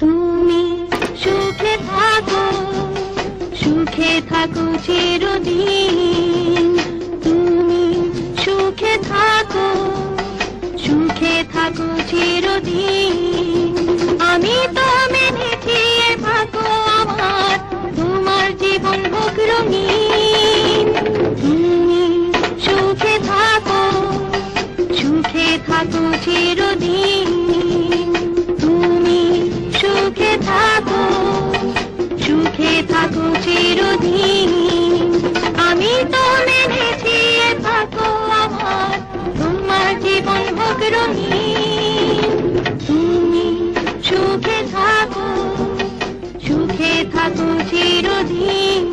তুমি সুখে থাকো, সুখে থাকো চিরদিন। তুমি সুখে থাকো, সুখে থাকো চিরদিন। আমি তো মেনেছি এ ভাগ্য আমার, তোমার জীবন হোক রঙিন। তুমি সুখে থাকো, সুখে থাকো চিরদিন। তুমি সুখে থাকো, সুখে থাকো চিরদিন। আমি তো মেনেছি এ ভাগ্য আমার, তোমার জীবন হোক রঙিন। তুমি সুখে থাকো, সুখে থাকো চিরদিন।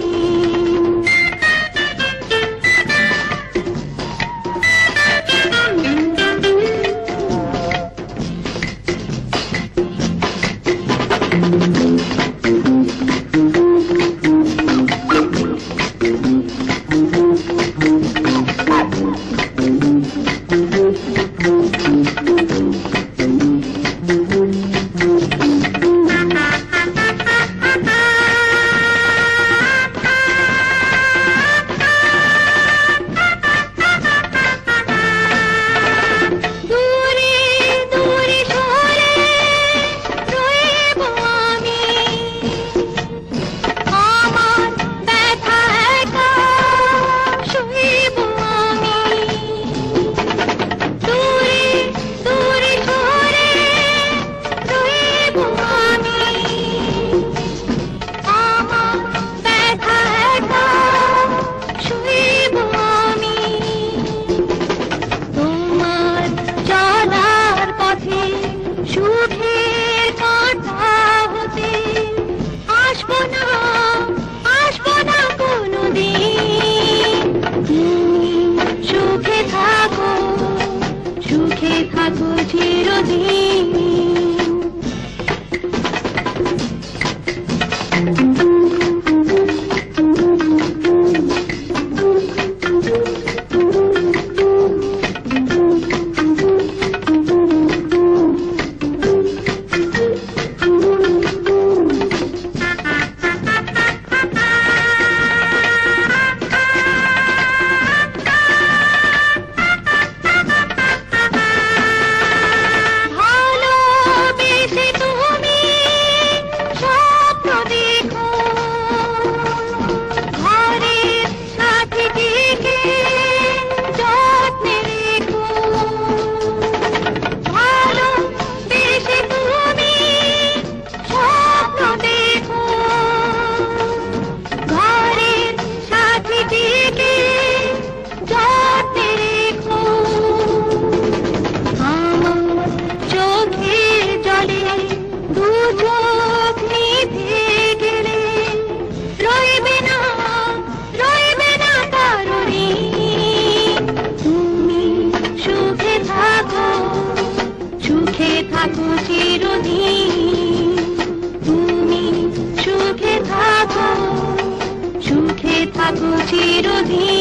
সুখে থাকো চিরদিন। সুখে থাকো চিরদিন। তুমি সুখে থাকো, সুখে থাকো চিরদিন।